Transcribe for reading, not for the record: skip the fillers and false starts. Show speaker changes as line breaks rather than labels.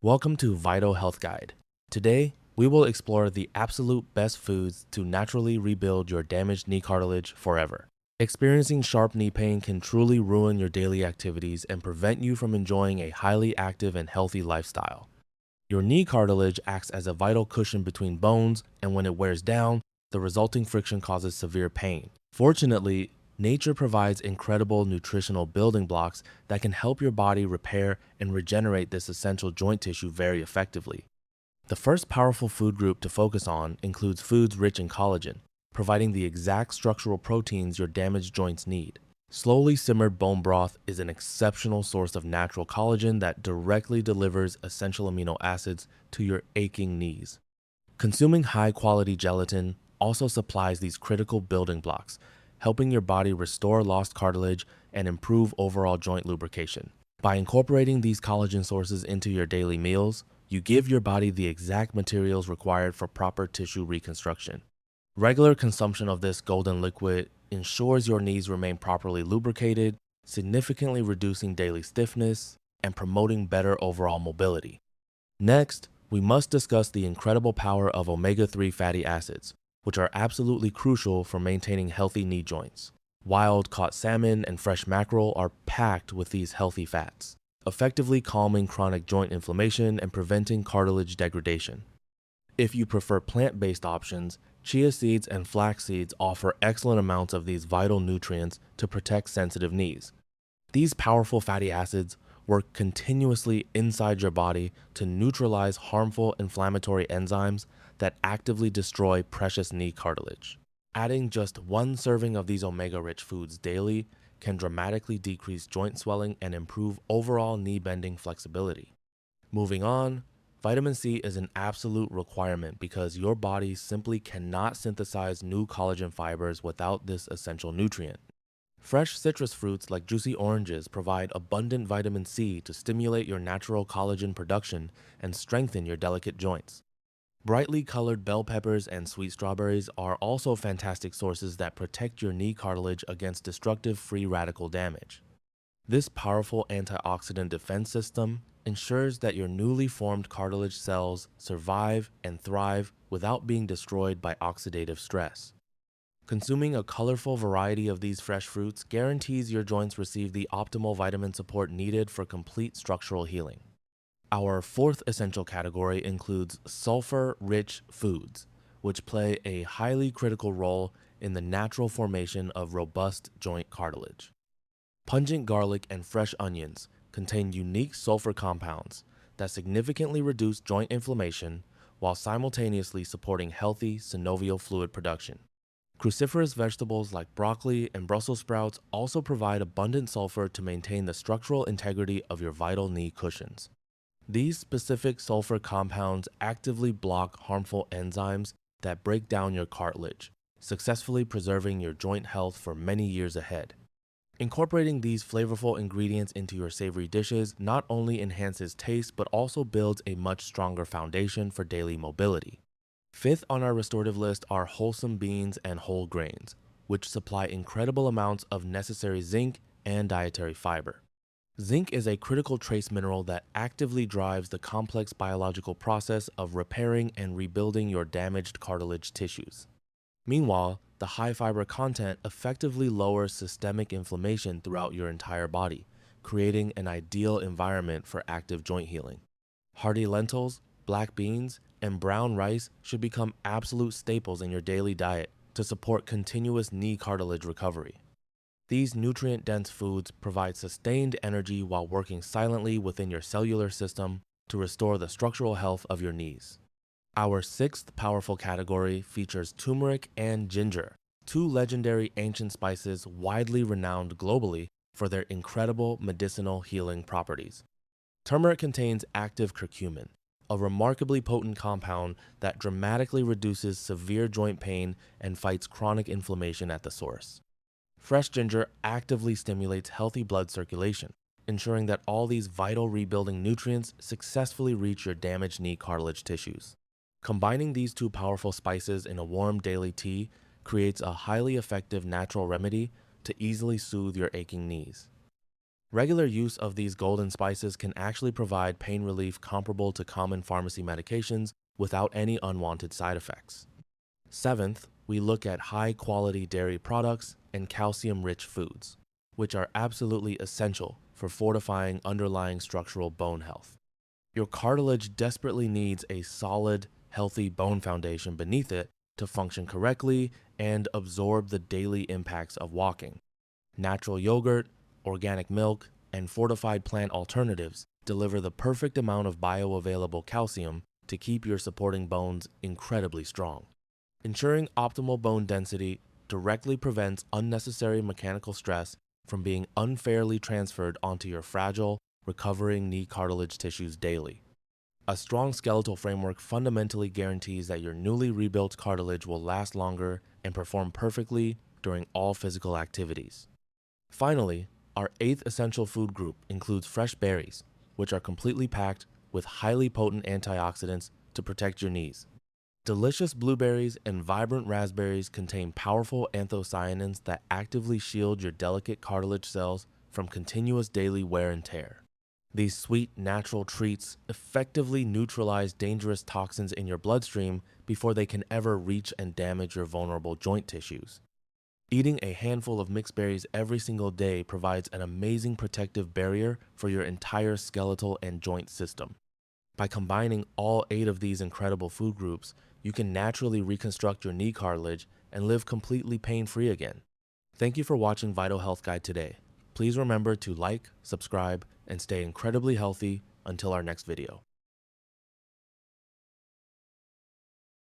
Welcome to Vital Health Guide. Today, we will explore the absolute best foods to naturally rebuild your damaged knee cartilage forever. Experiencing sharp knee pain can truly ruin your daily activities and prevent you from enjoying a highly active and healthy lifestyle. Your knee cartilage acts as a vital cushion between bones, and when it wears down, the resulting friction causes severe pain. Fortunately, nature provides incredible nutritional building blocks that can help your body repair and regenerate this essential joint tissue very effectively. The first powerful food group to focus on includes foods rich in collagen, providing the exact structural proteins your damaged joints need. Slowly simmered bone broth is an exceptional source of natural collagen that directly delivers essential amino acids to your aching knees. Consuming high-quality gelatin also supplies these critical building blocks, helping your body restore lost cartilage and improve overall joint lubrication. By incorporating these collagen sources into your daily meals, you give your body the exact materials required for proper tissue reconstruction. Regular consumption of this golden liquid ensures your knees remain properly lubricated, significantly reducing daily stiffness and promoting better overall mobility. Next, we must discuss the incredible power of omega-3 fatty acids, which are absolutely crucial for maintaining healthy knee joints. Wild-caught salmon and fresh mackerel are packed with these healthy fats, effectively calming chronic joint inflammation and preventing cartilage degradation. If you prefer plant-based options, chia seeds and flax seeds offer excellent amounts of these vital nutrients to protect sensitive knees. These powerful fatty acids work continuously inside your body to neutralize harmful inflammatory enzymes that actively destroy precious knee cartilage. Adding just one serving of these omega-rich foods daily can dramatically decrease joint swelling and improve overall knee bending flexibility. Moving on, vitamin C is an absolute requirement because your body simply cannot synthesize new collagen fibers without this essential nutrient. Fresh citrus fruits like juicy oranges provide abundant vitamin C to stimulate your natural collagen production and strengthen your delicate joints. Brightly colored bell peppers and sweet strawberries are also fantastic sources that protect your knee cartilage against destructive free radical damage. This powerful antioxidant defense system ensures that your newly formed cartilage cells survive and thrive without being destroyed by oxidative stress. Consuming a colorful variety of these fresh fruits guarantees your joints receive the optimal vitamin support needed for complete structural healing. Our fourth essential category includes sulfur-rich foods, which play a highly critical role in the natural formation of robust joint cartilage. Pungent garlic and fresh onions contain unique sulfur compounds that significantly reduce joint inflammation while simultaneously supporting healthy synovial fluid production. Cruciferous vegetables like broccoli and Brussels sprouts also provide abundant sulfur to maintain the structural integrity of your vital knee cushions. These specific sulfur compounds actively block harmful enzymes that break down your cartilage, successfully preserving your joint health for many years ahead. Incorporating these flavorful ingredients into your savory dishes not only enhances taste but also builds a much stronger foundation for daily mobility. Fifth on our restorative list are wholesome beans and whole grains, which supply incredible amounts of necessary zinc and dietary fiber. Zinc is a critical trace mineral that actively drives the complex biological process of repairing and rebuilding your damaged cartilage tissues. Meanwhile, the high fiber content effectively lowers systemic inflammation throughout your entire body, creating an ideal environment for active joint healing. Hearty lentils, black beans, and brown rice should become absolute staples in your daily diet to support continuous knee cartilage recovery. These nutrient-dense foods provide sustained energy while working silently within your cellular system to restore the structural health of your knees. Our sixth powerful category features turmeric and ginger, two legendary ancient spices widely renowned globally for their incredible medicinal healing properties. Turmeric contains active curcumin, a remarkably potent compound that dramatically reduces severe joint pain and fights chronic inflammation at the source. Fresh ginger actively stimulates healthy blood circulation, ensuring that all these vital rebuilding nutrients successfully reach your damaged knee cartilage tissues. Combining these two powerful spices in a warm daily tea creates a highly effective natural remedy to easily soothe your aching knees. Regular use of these golden spices can actually provide pain relief comparable to common pharmacy medications without any unwanted side effects. Seventh, we look at high-quality dairy products and calcium-rich foods, which are absolutely essential for fortifying underlying structural bone health. Your cartilage desperately needs a solid, healthy bone foundation beneath it to function correctly and absorb the daily impacts of walking. Natural yogurt, organic milk, and fortified plant alternatives deliver the perfect amount of bioavailable calcium to keep your supporting bones incredibly strong. Ensuring optimal bone density directly prevents unnecessary mechanical stress from being unfairly transferred onto your fragile, recovering knee cartilage tissues daily. A strong skeletal framework fundamentally guarantees that your newly rebuilt cartilage will last longer and perform perfectly during all physical activities. Finally, our eighth essential food group includes fresh berries, which are completely packed with highly potent antioxidants to protect your knees. Delicious blueberries and vibrant raspberries contain powerful anthocyanins that actively shield your delicate cartilage cells from continuous daily wear and tear. These sweet, natural treats effectively neutralize dangerous toxins in your bloodstream before they can ever reach and damage your vulnerable joint tissues. Eating a handful of mixed berries every single day provides an amazing protective barrier for your entire skeletal and joint system. By combining all 8 of these incredible food groups, you can naturally reconstruct your knee cartilage and live completely pain-free again. Thank you for watching Vital Health Guide today. Please remember to like, subscribe, and stay incredibly healthy until our next video.